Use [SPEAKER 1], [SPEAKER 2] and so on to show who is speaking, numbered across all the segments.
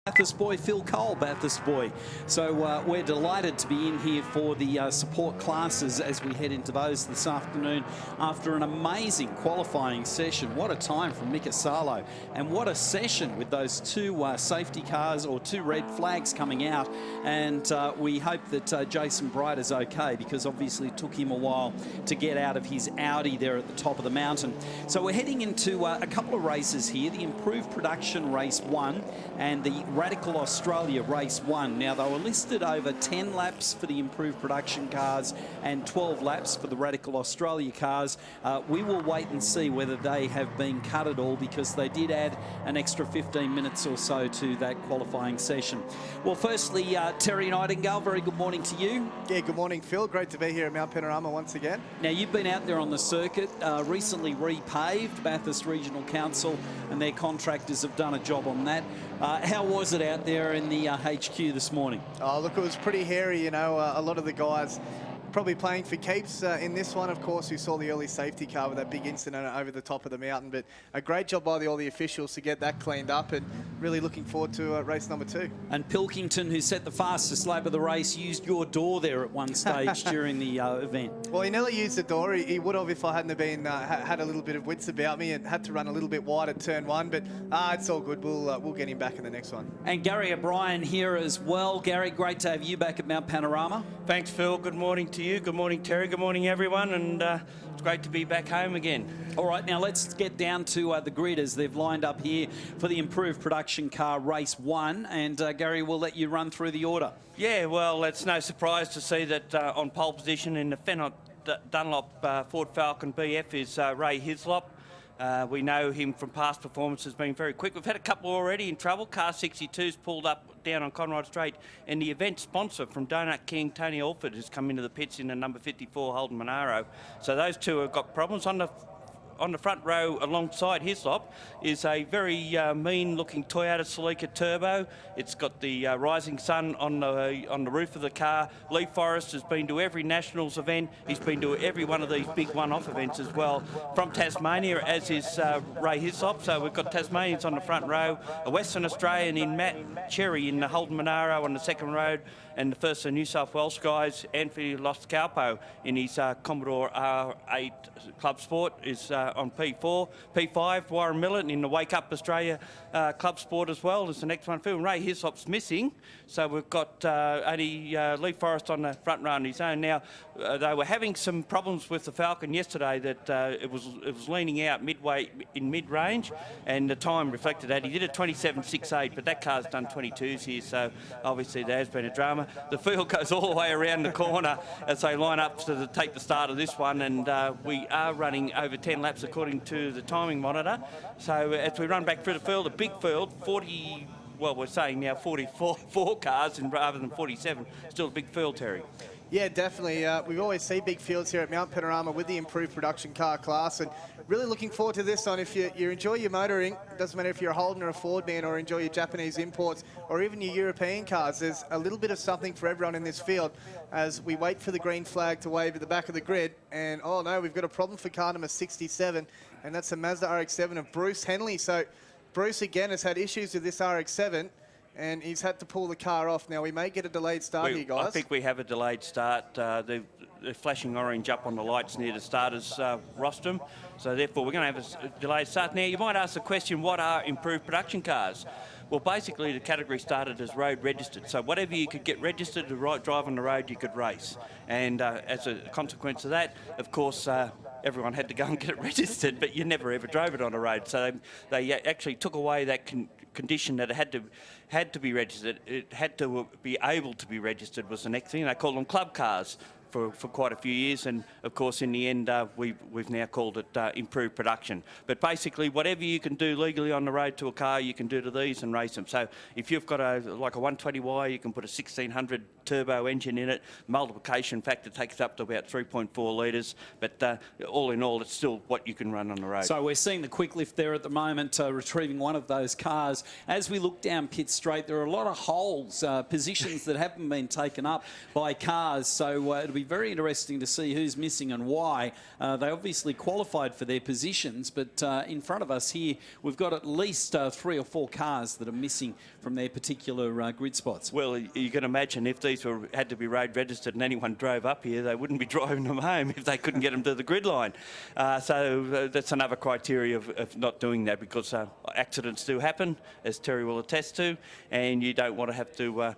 [SPEAKER 1] Bathurst boy, Phil Cole, Bathurst boy. So we're delighted to be in here for the support classes as we head into those this afternoon after an amazing qualifying session. What a time from Mika Salo, and what a session with those two safety cars, or two red flags coming out. And we hope that Jason Bright is okay, because obviously it took him a while to get out of his Audi there at the top of the mountain. So we're heading into a couple of races here, the Improved Production Race 1 and the Radical Australia Race 1. Now, they were listed over 10 laps for the Improved Production cars and 12 laps for the Radical Australia cars. We will wait and see whether they have been cut at all, because they did add an extra 15 minutes or so to that qualifying session. Well, firstly, Terry Nightingale, very good morning to you.
[SPEAKER 2] Yeah, good morning, Phil. Great to be here at Mount Panorama once again.
[SPEAKER 1] Now, you've been out there on the circuit, recently repaved. Bathurst Regional Council and their contractors have done a job on that. How was it out there in the HQ this morning?
[SPEAKER 2] Oh, look, it was pretty hairy, you know. A lot of the guys probably playing for keeps in this one, of course. We saw the early safety car with that big incident over the top of the mountain, but a great job by all the officials to get that cleaned up, and really looking forward to race number 2. And
[SPEAKER 1] Pilkington, who set the fastest lap of the race, used your door there at one stage during the event.
[SPEAKER 2] Well, he nearly used the door. He would have if I hadn't have been had a little bit of wits about me and had to run a little bit wide at turn 1, but it's all good. We'll get him back in the next one.
[SPEAKER 1] And Gary O'Brien here as well. Gary, great to have you back at Mount Panorama.
[SPEAKER 3] Thanks, Phil. Good morning to you. Good morning, Terry. Good morning, everyone. And it's great to be back home again.
[SPEAKER 1] All right, now let's get down to the grid as they've lined up here for the Improved Production Car Race 1. And Gary, we'll let you run through the order.
[SPEAKER 3] Yeah, well, it's no surprise to see that on pole position in the Fenot Dunlop Ford Falcon BF is Ray Hislop. We know him from past performances being very quick. We've had a couple already in trouble. Car 62's pulled up down on Conrod Straight, and the event sponsor from Donut King, Tony Alford, has come into the pits in the number 54 Holden Monaro. So those two have got problems. On the front row alongside Hislop is a very mean-looking Toyota Celica Turbo. It's got the rising sun on the roof of the car. Leigh Forrest has been to every Nationals event. He's been to every one of these big one-off events as well. From Tasmania, as is Ray Hislop. So we've got Tasmanians on the front row, a Western Australian in Matt Cherry in the Holden Monaro on the second row, and the first of New South Wales guys, Anthony Loscalpo in his Commodore R8 Club Sport is on P4. P5, Warren Millen in the Wake Up Australia Club Sport as well is the next one. Phil Ray Hislop's missing, so we've got only Leigh Forrest on the front row on his own. Now, they were having some problems with the Falcon yesterday, that it was leaning out midway in mid-range, and the time reflected that. He did a 27.68, but that car's done 22s here, so obviously there has been a drama. The field goes all the way around the corner as they line up to take the start of this one, and we are running over 10 laps according to the timing monitor. So as we run back through the field, a big field, 40, well, we're saying now 44 cars rather than 47. Still a big field, Terry.
[SPEAKER 2] Yeah, definitely. We always see big fields here at Mount Panorama with the Improved Production Car class, and really looking forward to this one. If you enjoy your motoring, it doesn't matter if you're a Holden or a Ford man, or enjoy your Japanese imports or even your European cars, there's a little bit of something for everyone in this field as we wait for the green flag to wave at the back of the grid. And oh no, we've got a problem for car number 67, and that's the Mazda RX-7 of Bruce Henley. So Bruce again has had issues with this RX-7, and he's had to pull the car off. Now, we may get a delayed start here, guys.
[SPEAKER 3] I think we have a delayed start. They're flashing orange up on the lights near the starter's rostrum. So, therefore, we're going to have a delayed start. Now, you might ask the question, what are improved production cars? Well, basically, the category started as road registered. So whatever you could get registered to drive on the road, you could race. And as a consequence of that, of course, everyone had to go and get it registered, but you never ever drove it on a road. So they actually took away that condition that it had to be registered. It had to be able to be registered was the next thing. They called them club cars for quite a few years, and of course in the end we've now called it improved production. But basically whatever you can do legally on the road to a car, you can do to these and race them. So if you've got like a 120Y, you can put a 1600 turbo engine in it. Multiplication factor takes up to about 3.4 litres, but all in all it's still what you can run on the road.
[SPEAKER 1] So we're seeing the quick lift there at the moment, retrieving one of those cars. As we look down pit straight, there are a lot of holes, positions that haven't been taken up by cars, so it'll be be very interesting to see who's missing and why. They obviously qualified for their positions, but in front of us here, we've got at least 3 or 4 cars that are missing from their particular grid spots.
[SPEAKER 3] Well, you can imagine if these had to be road registered and anyone drove up here, they wouldn't be driving them home if they couldn't get them to the grid line. So that's another criteria of not doing that, because accidents do happen, as Terry will attest to, and you don't want to have to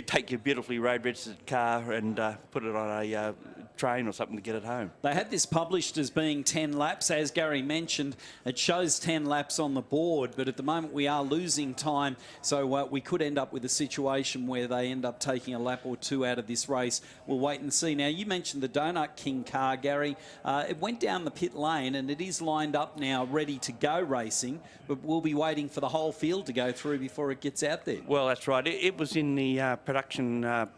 [SPEAKER 3] take your beautifully road registered car and put it on a train or something to get it home.
[SPEAKER 1] They had this published as being 10 laps. As Gary mentioned, it shows 10 laps on the board, but at the moment we are losing time, so we could end up with a situation where they end up taking a lap or 2 out of this race. We'll wait and see. Now, you mentioned the Donut King car, Gary. It went down the pit lane and it is lined up now, ready to go racing, but we'll be waiting for the whole field to go through before it gets out there.
[SPEAKER 3] Well, that's right. It was in the production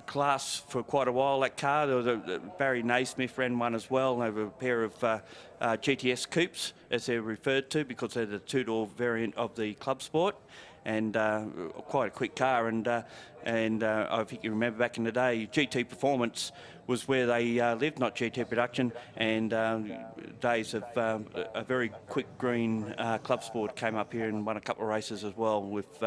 [SPEAKER 3] class for quite a while, that car. There was Barry Naismith ran one as well. They were a pair of GTS coupes, as they're referred to, because they're the 2-door variant of the Club Sport, and quite a quick car. And I think you remember back in the day, GT Performance was where they lived, not GT Production, and days of a very quick green Club Sport came up here and won a couple of races as well, with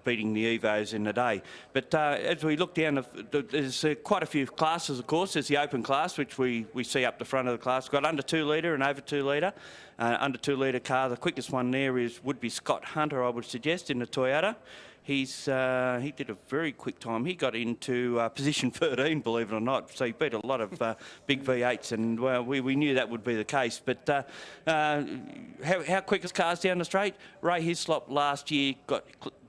[SPEAKER 3] beating the Evos in the day. But as we look down, there's quite a few classes, of course. There's the open class, which we see up the front of the class. We've got under 2 litre and over 2 litre. Under 2 litre car, the quickest one there would be Scott Hunter, I would suggest, in the Toyota. He did a very quick time. He got into position 13, believe it or not. So he beat a lot of big V8s, and well, we knew that would be the case. But how quick is cars down the straight? Ray Hislop last year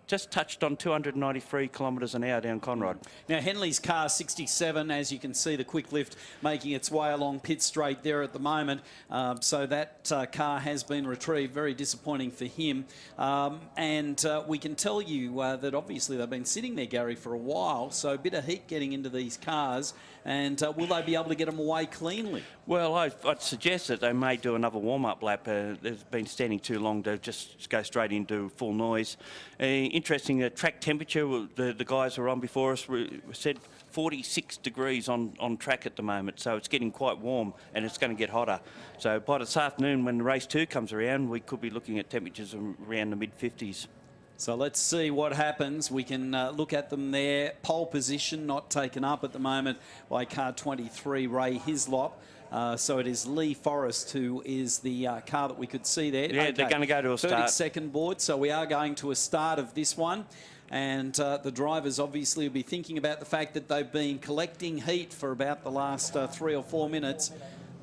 [SPEAKER 3] just touched on 293 kilometres an hour down Conrod.
[SPEAKER 1] Now, Henley's car 67, as you can see, the quick lift making its way along pit straight there at the moment. So that car has been retrieved. Very disappointing for him. And we can tell you that obviously they've been sitting there, Gary, for a while. So a bit of heat getting into these cars. And will they be able to get them away cleanly?
[SPEAKER 3] Well, I'd suggest that they may do another warm-up lap. They've been standing too long to just go straight into full noise. Interesting, the track temperature, the guys who were on before us said 46 degrees on track at the moment, so it's getting quite warm and it's going to get hotter. So by this afternoon, when race 2 comes around, we could be looking at temperatures around the mid-50s.
[SPEAKER 1] So let's see what happens. We can look at them there. Pole position not taken up at the moment by car 23, Ray Hislop. So it is Leigh Forrest who is the car that we could see there.
[SPEAKER 3] Yeah, okay. They're going to go to a start.
[SPEAKER 1] 32nd board, so we are going to a start of this one. And the drivers obviously will be thinking about the fact that they've been collecting heat for about the last 3 or 4 minutes.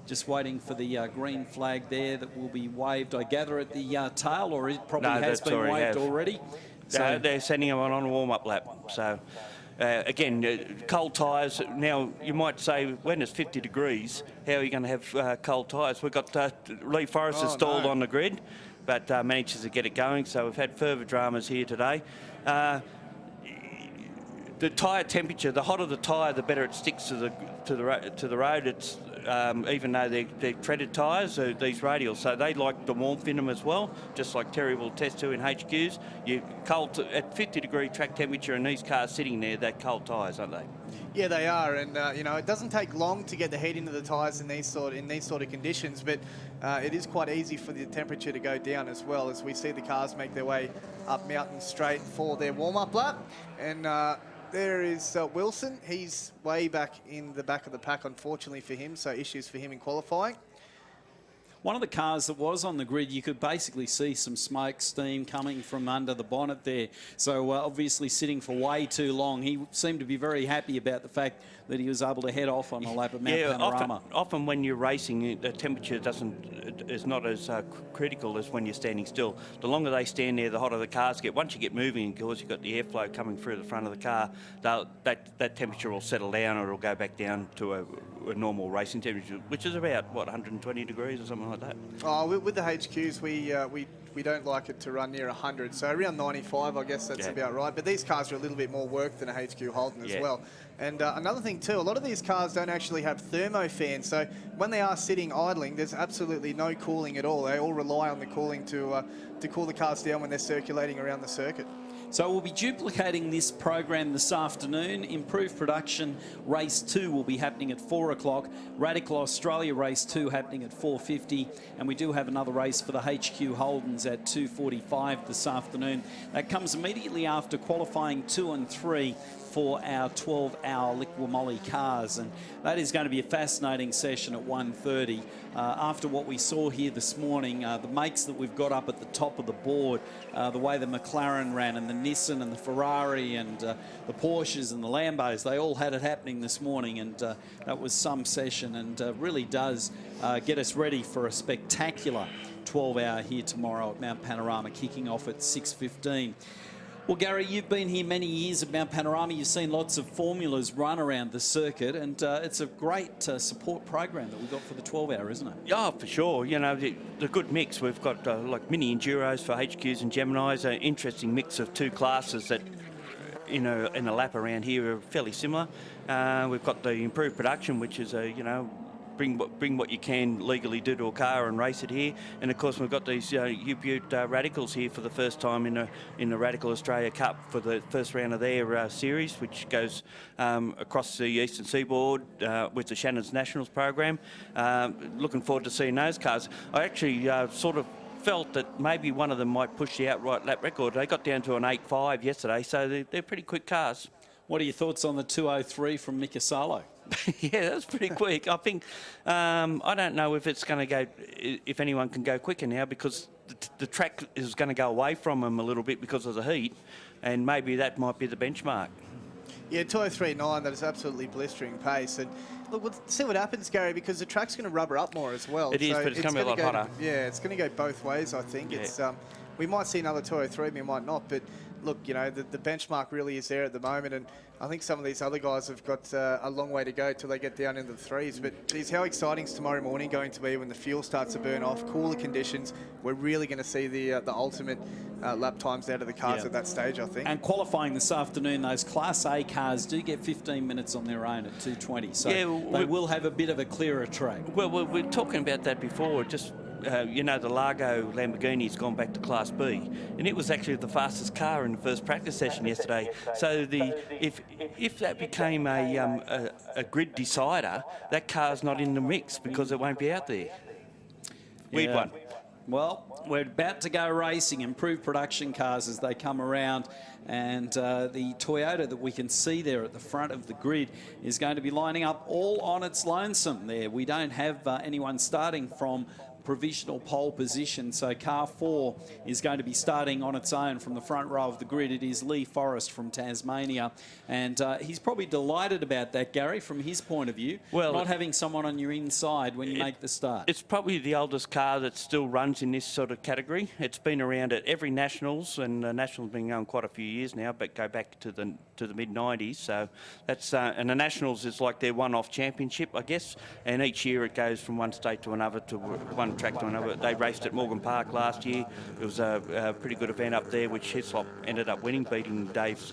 [SPEAKER 1] Just waiting for the green flag there that will be waved, I gather, at the tail, or it probably has been waved already.
[SPEAKER 3] So they're sending them on a warm-up lap. So, again, cold tyres. Now, you might say, when it's 50 degrees, how are you going to have cold tyres? We've got Leigh Forrest installed on the grid, but manages to get it going. So we've had further dramas here today. The tyre temperature, the hotter the tyre, the better it sticks to the road. It's even though they're treaded tyres, these radials, so they like the warmth in them as well, just like Terry will attest to in HQs. You cold at 50-degree track temperature, and these cars sitting there, they're cold tyres, aren't they?
[SPEAKER 2] Yeah, they are, and you know, it doesn't take long to get the heat into the tyres in these sort of conditions, but it is quite easy for the temperature to go down as well, as we see the cars make their way up Mountain Straight for their warm-up lap. And there is Wilson. He's way back in the back of the pack, unfortunately for him, so issues for him in qualifying.
[SPEAKER 1] One of the cars that was on the grid, you could basically see some smoke, steam coming from under the bonnet there. So obviously sitting for way too long. He seemed to be very happy about the fact that he was able to head off on a lap of Mount Panorama.
[SPEAKER 3] Often when you're racing, the temperature is not as critical as when you're standing still. The longer they stand there, the hotter the cars get. Once you get moving, of course, you've got the airflow coming through the front of the car, that temperature will settle down, or it'll go back down to a normal racing temperature, which is about, what, 120 degrees or something like that?
[SPEAKER 2] Oh, with the HQs, we don't like it to run near 100, so around 95, I guess that's about right. But these cars are a little bit more work than a HQ Holden as well. And another thing too, a lot of these cars don't actually have thermo fans, so when they are sitting idling, there's absolutely no cooling at all. They all rely on the cooling to cool the cars down when they're circulating around the circuit.
[SPEAKER 1] So we'll be duplicating this program this afternoon. Improved Production Race 2 will be happening at 4 o'clock. Radical Australia Race 2 happening at 4:50. And we do have another race for the HQ Holdens at 2:45 this afternoon. That comes immediately after qualifying 2 and 3 for our 12-hour Liqua Moly cars, and that is going to be a fascinating session at 1:30. After what we saw here this morning, the makes that we've got up at the top of the board, the way the McLaren ran and the Nissan and the Ferrari and the Porsches and the Lambos, they all had it happening this morning, and that was some session, and really does get us ready for a spectacular 12-hour here tomorrow at Mount Panorama, kicking off at 6:15. Well, Gary, you've been here many years at Mount Panorama. You've seen lots of formulas run around the circuit, and it's a great support program that we've got for the 12-hour, isn't it?
[SPEAKER 3] Yeah, for sure. You know, the good mix. We've got like mini enduros for HQs and Geminis, an interesting mix of two classes that, in a lap around here, are fairly similar. We've got the improved production, which is bring what you can legally do to a car and race it here, and of course we've got these U-Butte Radicals here for the first time in the Radical Australia Cup for the first round of their series, which goes across the eastern seaboard with the Shannon's Nationals program. Looking forward to seeing those cars. I actually sort of felt that maybe one of them might push the outright lap record. They got down to an 8.5 yesterday, so they're pretty quick cars.
[SPEAKER 1] What are your thoughts on the 2:03 from Mikasalo?
[SPEAKER 3] Yeah, that's pretty quick. I think I don't know if it's going to go, if anyone can go quicker now, because the track is going to go away from them a little bit because of the heat, and maybe that might be the benchmark.
[SPEAKER 2] Yeah, 2:03.9, that is absolutely blistering pace. And look, we'll see what happens, Gary, because the track's going to rubber up more as well.
[SPEAKER 3] It is, but it's going to be a lot hotter.
[SPEAKER 2] Yeah, it's going to go both ways, I think. Yeah. It's we might see another 2:03, we might not, but look, the benchmark really is there at the moment, and I think some of these other guys have got a long way to go till they get down into the threes. But geez, how exciting is tomorrow morning going to be when the fuel starts to burn off, cooler conditions? We're really going to see the ultimate lap times out of the cars at that stage, I think.
[SPEAKER 1] And qualifying this afternoon, those Class A cars do get 15 minutes on their own at 2:20, so they will have a bit of a clearer track.
[SPEAKER 3] Well, we're talking about that before, just the Largo Lamborghini's gone back to Class B, and it was actually the fastest car in the first practice session yesterday. So if that became a grid decider, that car's not in the mix because it won't be out there. We'd won.
[SPEAKER 1] Well, we're about to go racing improved production cars as they come around, and the Toyota that we can see there at the front of the grid is going to be lining up all on its lonesome there. We don't have anyone starting from provisional pole position, so car 4 is going to be starting on its own from the front row of the grid. It is Leigh Forrest from Tasmania, and he's probably delighted about that, Gary, from his point of view, not having someone on your inside when you make the start. It's
[SPEAKER 3] probably the oldest car that still runs in this sort of category. It's been around at every Nationals, and Nationals been going quite a few years now, but go back to the mid-90s. So that's and the Nationals is like their one-off championship, I guess, and each year it goes from one state to another, to one track to another. They raced at Morgan Park last year. It was a pretty good event up there, which Hislop ended up winning, beating Dave's.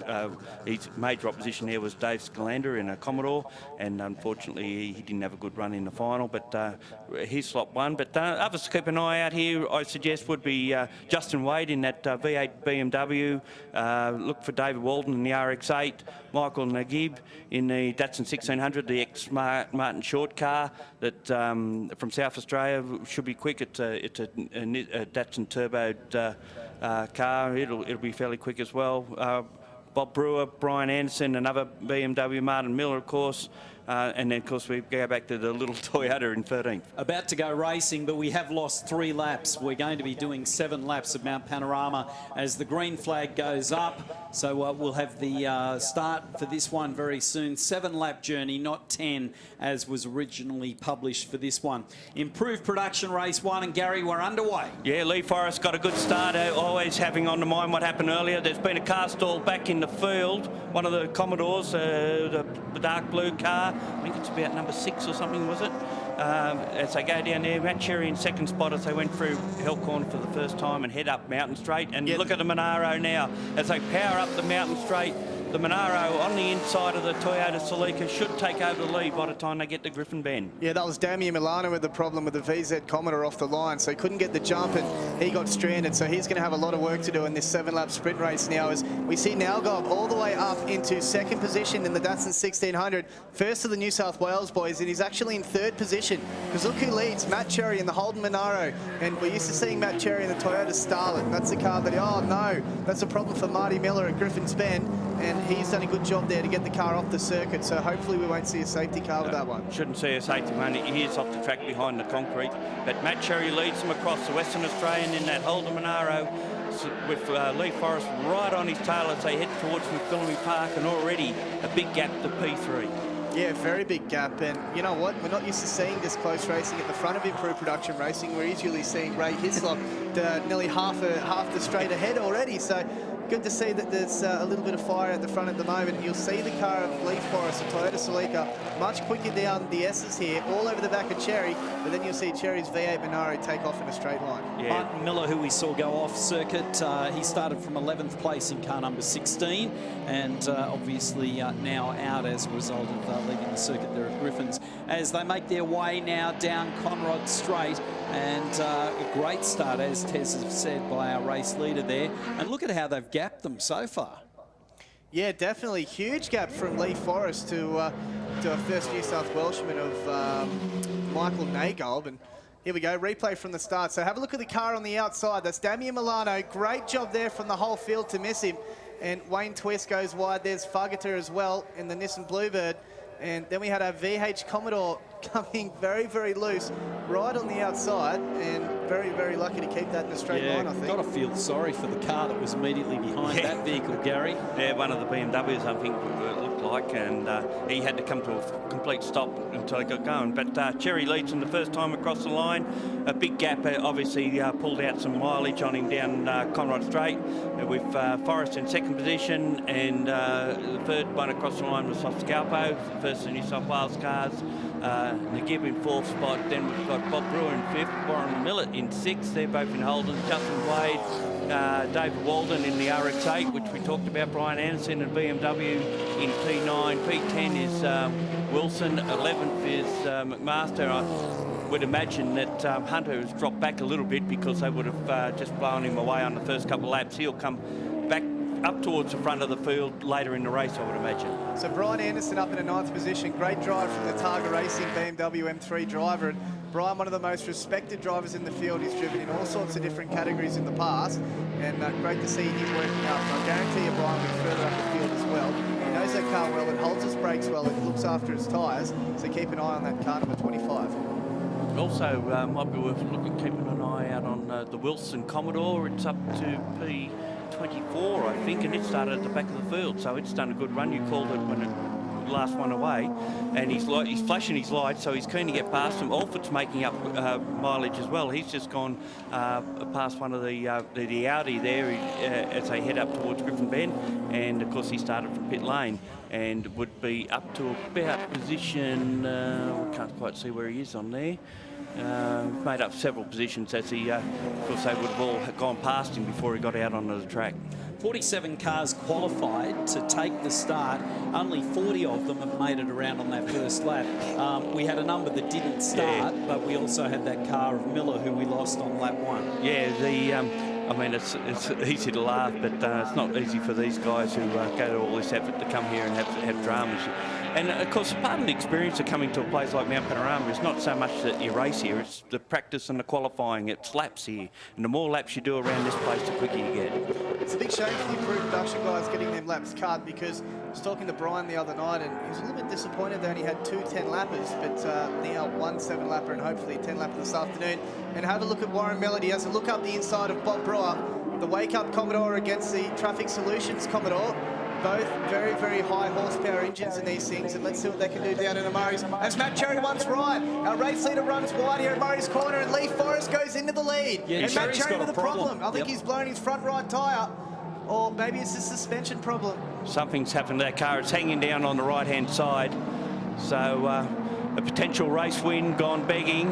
[SPEAKER 3] His major opposition there was Dave Scalander in a Commodore, and unfortunately he didn't have a good run in the final, but Hislop won. But others to keep an eye out here, I suggest, would be Justin Wade in that V8 BMW. Look for David Walden in the RX-8, Michael Nagib in the Datsun 1600, the ex-Martin Short car that from South Australia, should be quick. It's a Datsun turboed car. It'll be fairly quick as well. Bob Brewer, Brian Anderson, another BMW, Martin Miller, of course. And then, of course, we go back to the little Toyota in 13th. About to go racing, but we have lost 3 laps. We're going to be doing 7 laps at Mount Panorama as the green flag goes up. So we'll have the start for this one very soon. 7-lap journey, not 10, as was originally published for this one. Improved production race 1, and Gary, we're underway. Yeah, Leigh Forrest got a good start, always having on the mind what happened earlier. There's been a car stall back in the field, one of the Commodores, the dark blue car. I think it's about number 6 or something, was it? As they go down there, Matt Cherry in second spot as they went through Hellcorn for the first time and head up Mountain Straight. And look at the Monaro now as they power up the Mountain Straight. the Monaro on the inside of the Toyota Celica should take over the lead by the time they get to Griffin Bend.
[SPEAKER 2] Yeah, that was Damien Milano with the problem with the VZ Commodore off the line, so he couldn't get the jump and he got stranded, so he's going to have a lot of work to do in this 7-lap sprint race now, as we see Nalgob all the way up into second position in the Datsun 1600, first of the New South Wales boys, and he's actually in third position, because look who leads, Matt Cherry in the Holden Monaro, and we're used to seeing Matt Cherry in the Toyota Starlet, and that's the car that, oh no, that's a problem for Marty Miller at Griffin's Bend, and he's done a good job there to get the car off the circuit, so hopefully we won't see a safety car with that one.
[SPEAKER 3] Shouldn't see a safety one. He is off the track behind the concrete, but Matt Cherry leads them across the Western Australian in that Holden Monaro with Leigh Forrest right on his tail as they head towards McPhillamy Park, and already a big gap to P3.
[SPEAKER 2] Yeah, very big gap, and you know what? We're not used to seeing this close racing at the front of Improved Production Racing. We're usually seeing Ray Hislop nearly half the straight ahead already, so good to see that there's a little bit of fire at the front at the moment. You'll see the car of Leigh Forrest, the Toyota Celica, much quicker down the S's here, all over the back of Cherry, but then you'll see Cherry's V8 Monaro take off in a straight line.
[SPEAKER 1] Yeah. Martin Miller, who we saw go off circuit, he started from 11th place in car number 16, and obviously now out as a result of leaving the circuit there at Griffin's, as they make their way now down Conrod Straight, and a great start, as Tez has said, by our race leader there, and look at how they've gapped them so far.
[SPEAKER 2] Yeah, definitely huge gap from Leigh Forrest to our first New South Welshman of Michael Nagolb, and here we go, replay from the start. So have a look at the car on the outside. That's Damien Milano. Great job there from the whole field to miss him. And Wayne Twist goes wide. There's Fuggeter as well in the Nissan Bluebird. And then we had our VH Commodore coming very, very loose right on the outside, and very, very lucky to keep that in a straight line, I think.
[SPEAKER 1] Got to feel sorry for the car that was immediately behind that vehicle, Gary.
[SPEAKER 3] Yeah, one of the BMWs, I think, it looked like, and he had to come to a complete stop until he got going. But Cherry leads him the first time across the line. A big gap, obviously pulled out some mileage on him down Conrod Straight, with Forrest in second position, and the third one across the line was Scalpo, first of the New South Wales cars. Nagib in fourth spot, then we've got Bob Brewer in fifth, Warren Millett in sixth, they're both in Holden, Justin Wade, David Walden in the RX-8, which we talked about, Brian Anderson and BMW in P9, P10 is Wilson, 11th is McMaster. I would imagine that Hunter has dropped back a little bit because they would have just blown him away on the first couple of laps. He'll come back up towards the front of the field later in the race, I would imagine.
[SPEAKER 2] So Brian Anderson up in a 9th position. Great drive from the Targa Racing BMW M3 driver. And Brian, one of the most respected drivers in the field. He's driven in all sorts of different categories in the past. And great to see him working out. I guarantee you Brian will be further up the field as well. He knows that car well and holds his brakes well and looks after his tyres. So keep an eye on that car number 25.
[SPEAKER 3] Also, might be worth keeping an eye out on the Wilson Commodore. It's up to P24, I think, and it started at the back of the field, so it's done a good run. You called it when it last one away, and he's flashing his lights, so he's keen to get past him. Alford's making up mileage as well. He's just gone past one of the Audi there as they head up towards Griffin Bend, and of course he started from pit lane and would be up to about position, we can't quite see where he is on there. Made up several positions as he, of course they would have all gone past him before he got out onto the track.
[SPEAKER 1] 47 cars qualified to take the start. Only 40 of them have made it around on that first lap. We had a number that didn't start, but we also had that car of Miller who we lost on lap 1.
[SPEAKER 3] Yeah, I mean, it's easy to laugh, but it's not easy for these guys who go to all this effort to come here and have dramas. And, of course, part of the experience of coming to a place like Mount Panorama is not so much that you race here, it's the practice and the qualifying. It's laps here. And the more laps you do around this place, the quicker you get.
[SPEAKER 2] It's a big shame for the Improved Production guys getting them laps cut, because I was talking to Brian the other night and he was a little bit disappointed they only had 2 10-lappers, but now 1 7-lapper and hopefully a 10-lapper this afternoon. And have a look at Warren Melody. Has a look up the inside of Bob Brewer, the Wake Up Commodore against the Traffic Solutions Commodore. Both very, very high horsepower engines in these things, and let's see what they can do down in the Murray's. As Matt Cherry once right, our race leader runs wide here at Murray's corner, and Leigh Forrest goes into the lead.
[SPEAKER 1] Yeah,
[SPEAKER 2] and Matt Cherry
[SPEAKER 1] got
[SPEAKER 2] with
[SPEAKER 1] a
[SPEAKER 2] a problem. I think he's blown his front right tyre, or maybe it's a suspension problem.
[SPEAKER 3] Something's happened to that car. It's hanging down on the right-hand side. So a potential race win gone begging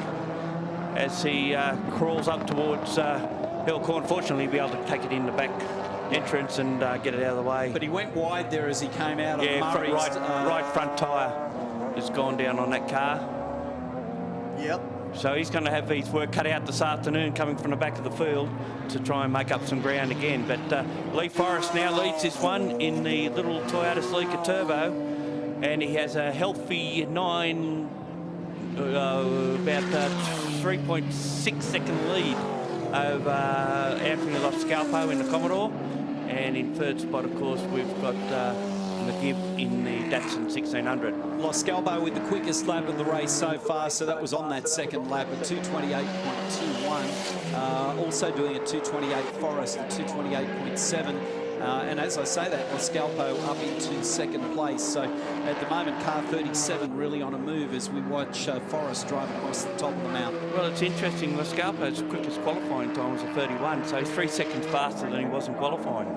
[SPEAKER 3] as he crawls up towards Hillcorn. Fortunately, he'll be able to take it in the back entrance and get it out of the way.
[SPEAKER 1] But he went wide there as he came out of Murray's.
[SPEAKER 3] Right front tyre has gone down on that car.
[SPEAKER 2] Yep.
[SPEAKER 3] So he's going to have his work cut out this afternoon coming from the back of the field to try and make up some ground again. But Leigh Forrest now leads this one in the little Toyota Celica Turbo, and he has a healthy about 3.6 second lead over Anthony Loscalpo in the Commodore. And in third spot, of course, we've got McGibb in the Datsun 1600.
[SPEAKER 1] Loscalpo with the quickest lap of the race so far, so that was on that second lap at 2:28.21. Also doing a 2:28 Forrest at 2:28.7. And as I say that, Loscalpo up into second place. So at the moment, car 37 really on a move as we watch Forrest drive across the top of the mountain.
[SPEAKER 3] Well, it's interesting. Loscalpo's quickest qualifying time was a 31, so he's 3 seconds faster than he was in qualifying.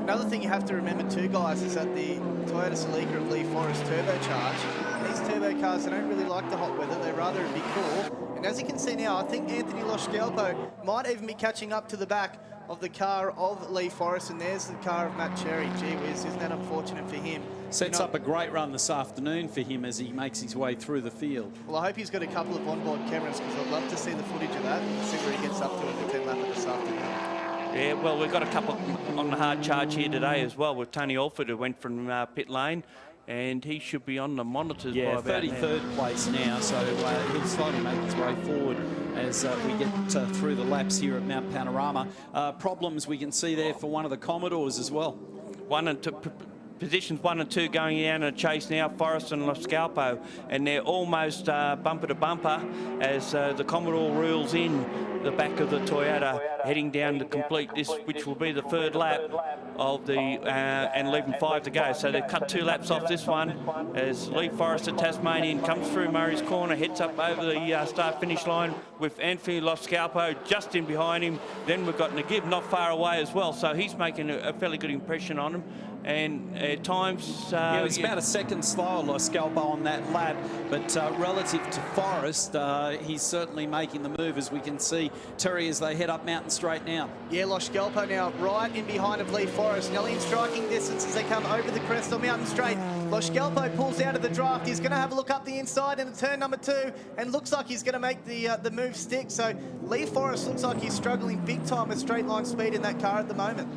[SPEAKER 2] Another thing you have to remember too, guys, is that the Toyota Celica of Leigh Forrest turbocharged. These turbo cars, they don't really like the hot weather. They rather be cool. And as you can see now, I think Anthony Loscalpo might even be catching up to the back of the car of Leigh Forrest, and there's the car of Matt Cherry. Gee whiz, isn't that unfortunate for him?
[SPEAKER 1] Sets up a great run this afternoon for him as he makes his way through the field.
[SPEAKER 2] Well, I hope he's got a couple of onboard cameras, because I'd love to see the footage of that and see where he gets up to in the 10 lapper this afternoon.
[SPEAKER 3] Yeah, well, we've got a couple on the hard charge here today as well with Tony Alford, who went from pit lane, and he should be on the monitors by about
[SPEAKER 1] 33rd place now, so he'll slowly make his way forward as we get through the laps here at Mount Panorama. Problems we can see there for one of the Commodores as well.
[SPEAKER 3] Positions 1 and 2 going down in a chase now, Forrest and Loscalpo, and they're almost bumper to bumper as the Commodore reels in the back of the Toyota, heading down to complete this, which will be the third lap of the, and leaving 5 to go. So they've cut 2 laps off this one as Leigh Forrest, the Tasmanian, comes through Murray's corner, heads up over the start-finish line with Anthony Loscalpo just in behind him. Then we've got McGibb not far away as well, so he's making a fairly good impression on him. And at times...
[SPEAKER 1] it was about a second slower, Loscalpo, on that lap, but relative to Forrest, he's certainly making the move, as we can see, Terry, as they head up Mountain Straight now.
[SPEAKER 2] Yeah, Loscalpo now right in behind of Leigh Forrest, nearly in striking distance as they come over the crest of Mountain Straight. Loscalpo pulls out of the draft. He's going to have a look up the inside into turn number 2, and looks like he's going to make the move stick. So Leigh Forrest looks like he's struggling big time with straight line speed in that car at the moment.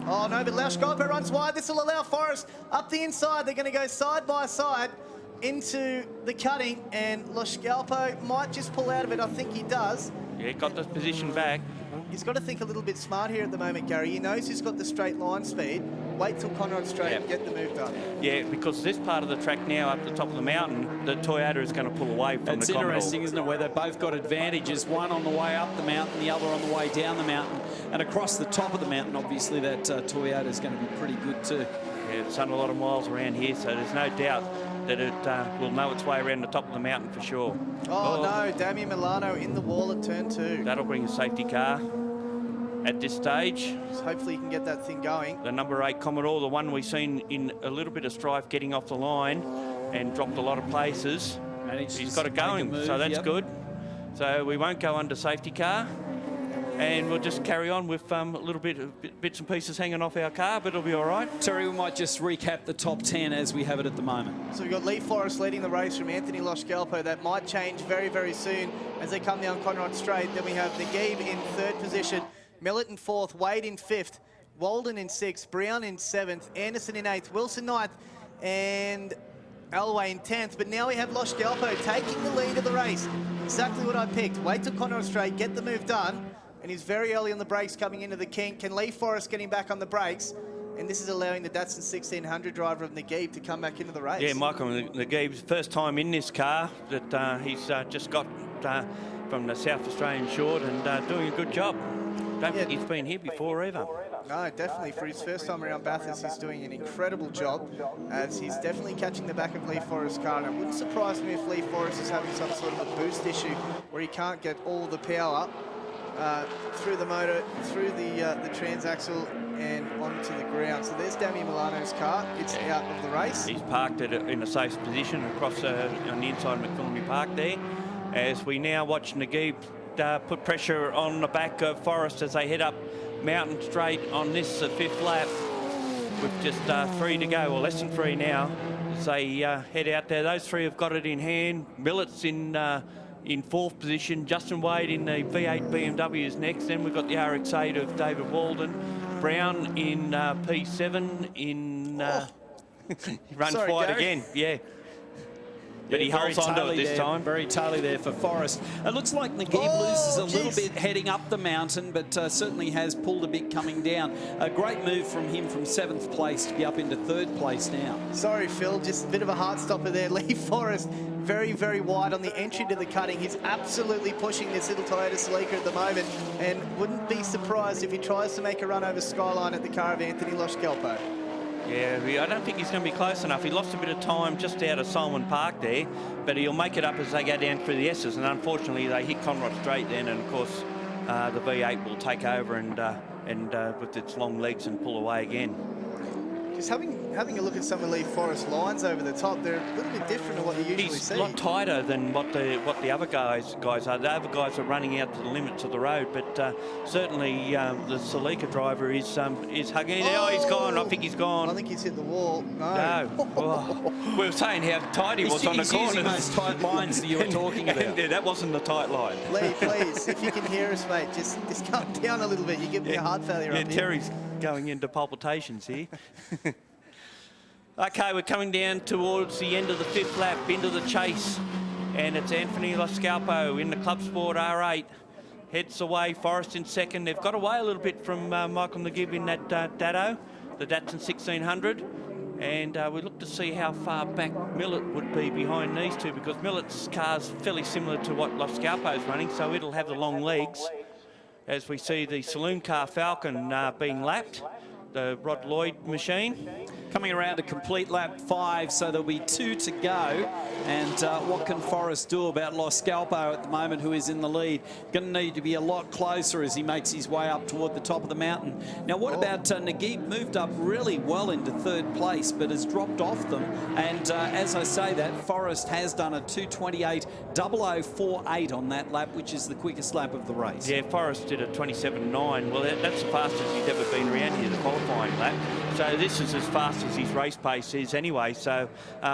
[SPEAKER 2] Oh no, but Loscalpo runs wide. This will allow Forrest up the inside. They're going to go side by side into the cutting, and Loscalpo might just pull out of it. I think he does.
[SPEAKER 3] Yeah, got the position back.
[SPEAKER 2] He's got to think a little bit smart here at the moment, Gary. He knows he's got the straight line speed. Wait till Conrod Straight and get the move done.
[SPEAKER 3] Yeah, because this part of the track now up the top of the mountain, the Toyota is going to pull away from the Commodore.
[SPEAKER 1] It's interesting, isn't it, where they've both got advantages, one on the way up the mountain, the other on the way down the mountain. And across the top of the mountain, obviously, that Toyota is going to be pretty good too.
[SPEAKER 3] Yeah, it's done a lot of miles around here, so there's no doubt that it will know its way around the top of the mountain for sure.
[SPEAKER 2] Oh no, Damien Milano in the wall at turn 2.
[SPEAKER 3] That'll bring a safety car at this stage.
[SPEAKER 2] So hopefully you can get that thing going.
[SPEAKER 3] The number 8 Commodore, the one we've seen in a little bit of strife getting off the line and dropped a lot of places. He's got it going, so that's good. So we won't go under safety car, and we'll just carry on with a little bit of bits and pieces hanging off our car, but it'll be all right.
[SPEAKER 1] Terry, we might just recap the top 10 as we have it at the moment.
[SPEAKER 2] So we've got Leigh Forrest leading the race from Anthony Loscalpo. That might change very, very soon as they come down Conrod Straight. Then we have McGibb in 3rd position, Millett in 4th, Wade in 5th, Walden in 6th, Brown in 7th, Anderson in 8th, Wilson 9th, and Elway in 10th. But now we have Loscalpo taking the lead of the race. Exactly what I picked. Wait till Conrod Straight, get the move done. And he's very early on the brakes coming into the kink. Can Leigh Forrest get him back on the brakes? And this is allowing the Datsun 1600 driver of McGibb to come back into the race.
[SPEAKER 3] Yeah, Michael McGibb's first time in this car that he's just got from the South Australian short and doing a good job. Don't think he's been here before either.
[SPEAKER 2] No, definitely. For his first time around Bathurst, he's doing an incredible job as he's definitely catching the back of Leigh Forrest's car. And it wouldn't surprise me if Leigh Forrest is having some sort of a boost issue where he can't get all the power through the motor, through the transaxle and onto the ground. So there's Damien Milano's car. It's out of the race.
[SPEAKER 3] He's parked it in a safe position across on the inside of McPhillamy Park there. As we now watch McGibb put pressure on the back of Forrest as they head up Mountain Straight on this fifth lap with just 3 to go, or less than 3 now, as they head out there. Those 3 have got it in hand. Millet's in 4th position. Justin Wade in the V8 BMW is next. Then we've got the RX-8 of David Walden. Brown in P7 in... he runs wide again, yeah. But he holds on to it this time.
[SPEAKER 1] Very taily there for Forrest. It looks like Naguib loses a little bit heading up the mountain, but certainly has pulled a bit coming down. A great move from him from 7th place to be up into 3rd place now.
[SPEAKER 2] Sorry, Phil, just a bit of a heart stopper there. Leigh Forrest, very, very wide on the entry to the cutting. He's absolutely pushing this little Toyota Celica at the moment, and wouldn't be surprised if he tries to make a run over Skyline at the car of Anthony Loschkelpo.
[SPEAKER 3] Yeah, I don't think he's going to be close enough. He lost a bit of time just out of Solomon Park there, but he'll make it up as they go down through the S's, and unfortunately they hit Conrod Straight then, and of course the V8 will take over and with its long legs and pull away again.
[SPEAKER 2] Just having a look at some of Leigh Forrest's lines over the top, they're a little bit different to what you usually see.
[SPEAKER 3] He's a lot tighter than what the other guys are. The other guys are running out to the limits of the road, but certainly the Celica driver is hugging. Oh, he's gone. I think he's gone.
[SPEAKER 2] I think he's hit the wall.
[SPEAKER 3] No. Oh. We were saying how tight he was on the corners.
[SPEAKER 1] Using those tight lines that you were talking about.
[SPEAKER 3] Yeah, that wasn't the tight line.
[SPEAKER 2] Leigh, please, if you can hear us, mate, just come down a little bit. You give me a heart failure up here.
[SPEAKER 3] Terry's going into palpitations here. Okay, we're coming down towards the end of the 5th lap, into the chase, and it's Anthony Loschkelpo in the Club Sport R8. Heads away, Forrest in 2nd. They've got away a little bit from Michael Naguib in that Datto, the Datsun 1600. And we look to see how far back Millet would be behind these two, because Millet's car's fairly similar to what Loschkelpo's running, so it'll have the long legs. As we see the saloon car Falcon being lapped, the Rod Lloyd machine.
[SPEAKER 1] Coming around to complete lap 5, so there'll be 2 to go. And what can Forrest do about Loschkelpo at the moment, who is in the lead? Going to need to be a lot closer as he makes his way up toward the top of the mountain. Now, what about Naguib? Moved up really well into 3rd place, but has dropped off them. And as I say that, Forrest has done a 2:28.0048 on that lap, which is the quickest lap of the race.
[SPEAKER 3] Yeah, Forrest did a 27.9. Well, that's the fastest he's ever been around here, the qualifying lap. So this is as fast as his race pace is anyway. So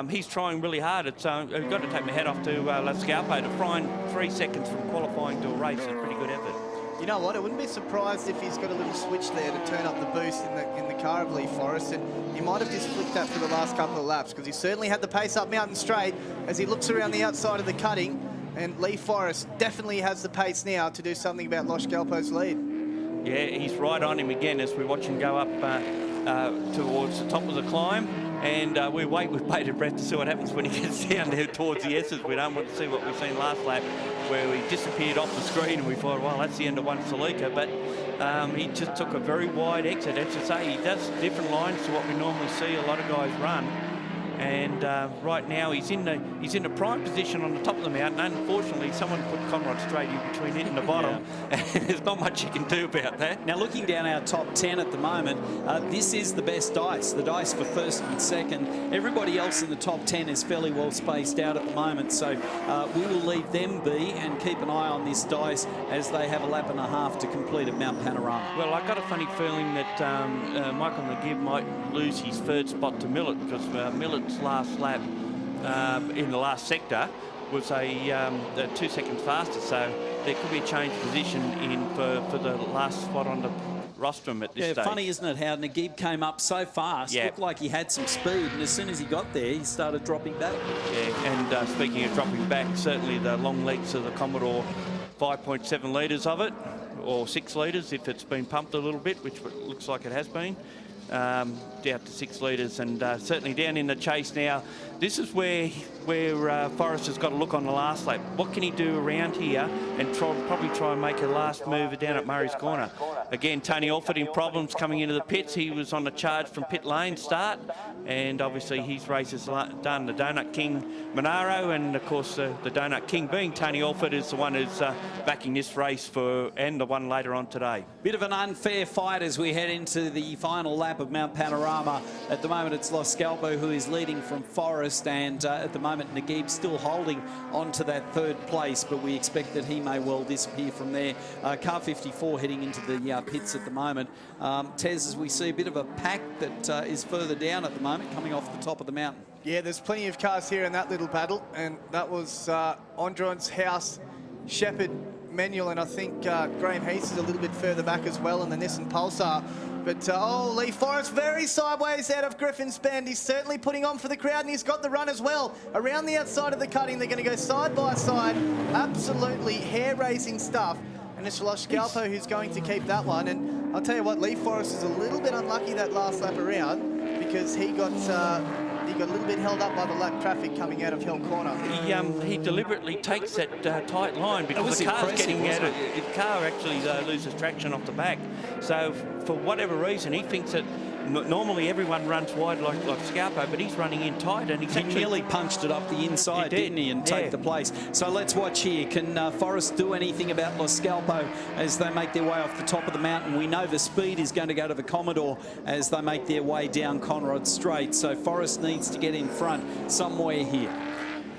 [SPEAKER 3] he's trying really hard. It's we've got to take my hat off to Loschkelpo to find 3 seconds from qualifying to a race. Is a pretty good effort.
[SPEAKER 2] You know what? I wouldn't be surprised if he's got a little switch there to turn up the boost in the car of Leigh Forrest, and he might have just flicked that for the last couple of laps, because he certainly had the pace up Mountain Straight as he looks around the outside of the cutting, and Leigh Forrest definitely has the pace now to do something about Loschkelpo's lead.
[SPEAKER 3] Yeah, he's right on him again as we watch him go up towards the top of the climb, and we wait with bated breath to see what happens when he gets down there towards the S's. We don't want to see what we've seen last lap, where he disappeared off the screen and we thought, well, that's the end of one Celica, but he just took a very wide exit. As I say, he does different lines to what we normally see a lot of guys run. And right now he's in a prime position on the top of the mountain. Unfortunately, someone put Conrod Straight in between it and the bottom, and there's not much you can do about that.
[SPEAKER 1] Now, looking down our top 10 at the moment, this is the best dice, the dice for 1st and 2nd. Everybody else in the top 10 is fairly well spaced out at the moment, so we will leave them be and keep an eye on this dice as they have a lap and a half to complete at Mount Panorama.
[SPEAKER 3] Well, I got a funny feeling that Michael Naguib might lose his 3rd spot to Millet, because Millet's last lap in the last sector was a 2 seconds faster, so there could be a change of position in for the last spot on the rostrum at this stage.
[SPEAKER 1] Funny, isn't it, how Naguib came up so fast, looked like he had some speed, and as soon as he got there, he started dropping back.
[SPEAKER 3] Yeah, and speaking of dropping back, certainly the long legs of the Commodore, 5.7 litres of it, or 6 litres if it's been pumped a little bit, which looks like it has been. Down to 6 litres, and certainly down in the chase now. This is where Forrest has got to look on the last lap. What can he do around here and probably try and make a last move down at Murray's Corner. Again, Tony Alford in problems coming into the pits. He was on the charge from pit lane start, and obviously his race is done. The Donut King Monaro, and of course the Donut King being Tony Alford, is the one who's backing this race and the one later on today.
[SPEAKER 1] Bit of an unfair fight as we head into the final lap of Mount Panorama. At the moment, it's Loschkelpo who is leading from Forrest, and at the moment moment. Naguib still holding on to that third place, but we expect that he may well disappear from there. Car 54 heading into the pits at the moment. Tez, as we see a bit of a pack that is further down at the moment, coming off the top of the mountain.
[SPEAKER 2] Yeah, there's plenty of cars here in that little battle, and that was Ondron's House, Shepherd, Manuel, and I think Graham Heath is a little bit further back as well in the Nissan Pulsar. But, Leigh Forrest very sideways out of Griffin's Bend. He's certainly putting on for the crowd, and he's got the run as well. Around the outside of the cutting, they're going to go side by side. Absolutely hair-raising stuff. And it's Loscalpo who's going to keep that one. And I'll tell you what, Leigh Forrest is a little bit unlucky that last lap around because he got a little bit held up by the lap traffic coming out of Hill Corner.
[SPEAKER 3] He deliberately takes that tight line because the car's getting out of the car actually loses traction off the back. So for whatever reason, he thinks that normally everyone runs wide like Scarpo, but he's running in tight, and he
[SPEAKER 1] nearly punched it up the inside, didn't he, and take the place. So let's watch here. Can Forrest do anything about Los Scalpo as they make their way off the top of the mountain? We know the speed is going to go to the Commodore as they make their way down Conrod Straight. So Forrest needs to get in front somewhere here.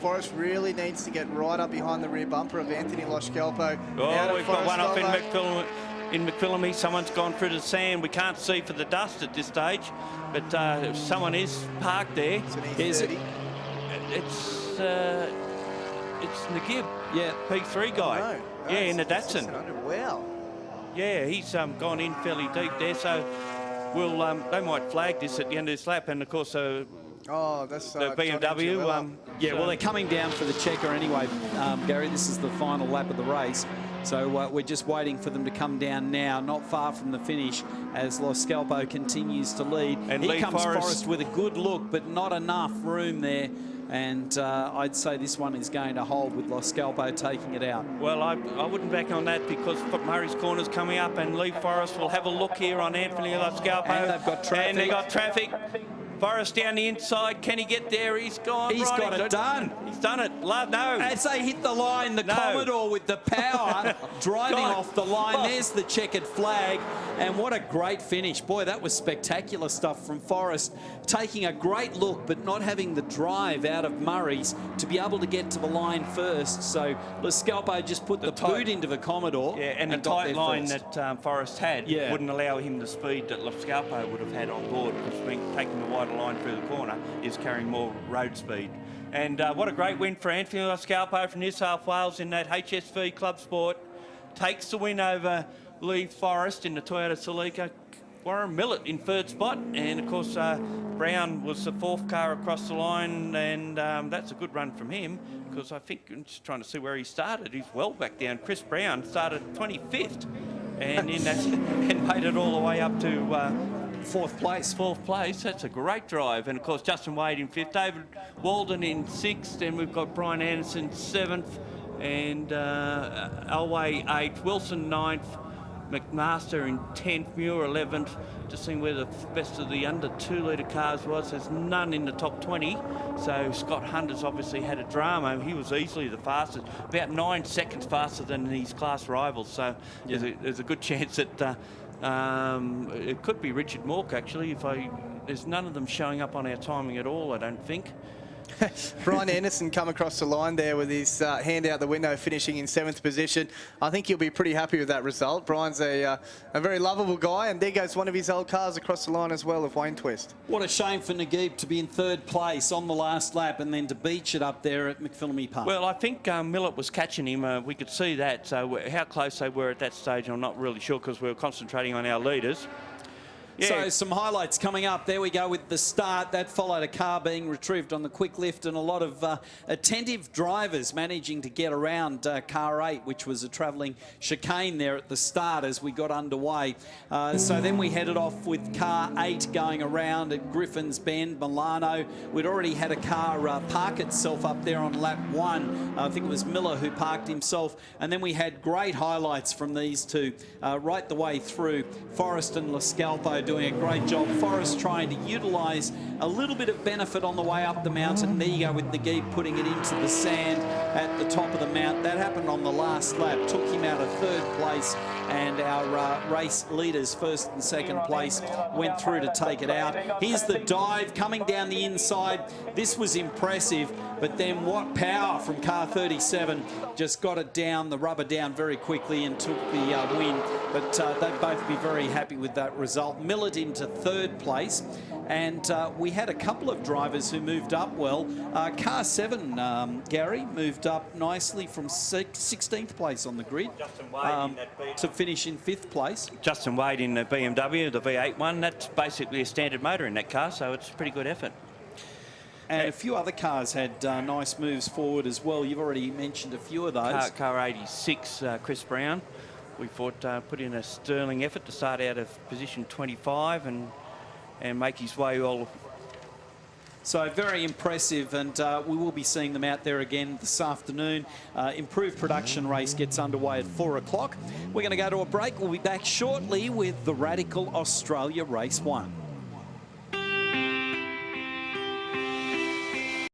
[SPEAKER 2] Forrest really needs to get right up behind the rear bumper of Anthony Loscalpo.
[SPEAKER 3] Oh, we've got one off in McPhillamy. Someone's gone through the sand. We can't see for the dust at this stage, but someone is parked there.
[SPEAKER 2] It's an E30.
[SPEAKER 3] It's Naguib,
[SPEAKER 1] yeah,
[SPEAKER 3] P3 guy.
[SPEAKER 2] No,
[SPEAKER 3] yeah, in the Datsun.
[SPEAKER 2] Wow.
[SPEAKER 3] Yeah, he's gone in fairly deep there, so we'll they might flag this at the end of this lap, and of course
[SPEAKER 2] that's
[SPEAKER 3] the BMW.
[SPEAKER 1] Yeah, well, they're coming down for the checker anyway, Gary. This is the final lap of the race. So we're just waiting for them to come down now, not far from the finish, as Los Scalpo continues to lead.
[SPEAKER 3] And
[SPEAKER 1] here
[SPEAKER 3] Leigh
[SPEAKER 1] comes
[SPEAKER 3] Forrest
[SPEAKER 1] with a good look, but not enough room there. And I'd say this one is going to hold with Los Scalpo taking it out.
[SPEAKER 3] Well, I wouldn't back on that because Murray's Corner's coming up, and Leigh Forrest will have a look here on Anthony Los Scalpo.
[SPEAKER 1] And they've got traffic.
[SPEAKER 3] And they've got traffic. Forrest down the inside. Can he get there? He's gone.
[SPEAKER 1] He's got it done.
[SPEAKER 3] He's done it. No.
[SPEAKER 1] As they hit the line, the Commodore with the power driving off the line. There's the checkered flag. And what a great finish. Boy, that was spectacular stuff from Forrest. Taking a great look, but not having the drive out of Murray's to be able to get to the line first. So Loscalpo just put the boot into the Commodore.
[SPEAKER 3] Yeah, and the tight line that Forrest had wouldn't allow him the speed that Loscalpo would have had on board, because taking the wider line through the corner is carrying more road speed. And what a great win for Anthony Loscalpo from New South Wales in that HSV Club Sport. Takes the win over Leigh Forrest in the Toyota Celica. Warren Millett in third spot, and of course Brown was the fourth car across the line, and that's a good run from him, because I think, I'm just trying to see where he started, he's well back down. Chris Brown started 25th and in that, and made it all the way up to fourth place. That's a great drive. And of course Justin Wade in fifth, David Walden in sixth, and we've got Brian Anderson seventh, and Elway eighth, Wilson ninth, McMaster in 10th, Muir 11th. Just seeing where the best of the under 2 litre cars was. There's none in the top 20. So Scott Hunter's obviously had a drama. He was easily the fastest, about 9 seconds faster than his class rivals. So there's a good chance that it could be Richard Mork, actually. There's none of them showing up on our timing at all, I don't think.
[SPEAKER 2] Brian Anderson come across the line there with his hand out the window, finishing in 7th position. I think he'll be pretty happy with that result. Brian's a very lovable guy, and there goes one of his old cars across the line as well of Wayne Twist.
[SPEAKER 1] What a shame for Naguib to be in third place on the last lap and then to beach it up there at McPhillamy Park.
[SPEAKER 3] Well, I think Millett was catching him. We could see that. So how close they were at that stage, I'm not really sure, because we were concentrating on our leaders. Yeah.
[SPEAKER 1] So some highlights coming up. There we go with the start. That followed a car being retrieved on the quick lift, and a lot of attentive drivers managing to get around car 8, which was a travelling chicane there at the start as we got underway. So then we headed off with car 8 going around at Griffin's Bend, Milano. We'd already had a car park itself up there on lap 1. I think it was Miller who parked himself. And then we had great highlights from these two right the way through. Forrest and Loscalpo doing a great job. Forrest trying to utilise a little bit of benefit on the way up the mountain. There you go with Leigh putting it into the sand at the top of the mount. That happened on the last lap. Took him out of 3rd place, and our race leaders, 1st and 2nd place, went through to take it out. Here's the dive coming down the inside. This was impressive, but then what power from car 37. Just got it down, the rubber down very quickly and took the win. But they'd both be very happy with that result. Millett into 3rd place. And we had a couple of drivers who moved up well. Car 7, Gary, moved up nicely from 16th place on the grid to finish in 5th place.
[SPEAKER 3] Justin Wade in the BMW, the V8 one. That's basically a standard motor in that car, so it's a pretty good effort.
[SPEAKER 1] And a few other cars had nice moves forward as well. You've already mentioned a few of those.
[SPEAKER 3] Car 86, Chris Brown. We thought put in a sterling effort to start out of position 25 and make his way all.
[SPEAKER 1] So very impressive, and we will be seeing them out there again this afternoon. Improved production race gets underway at 4 o'clock. We're going to go to a break. We'll be back shortly with the Radical Australia Race 1.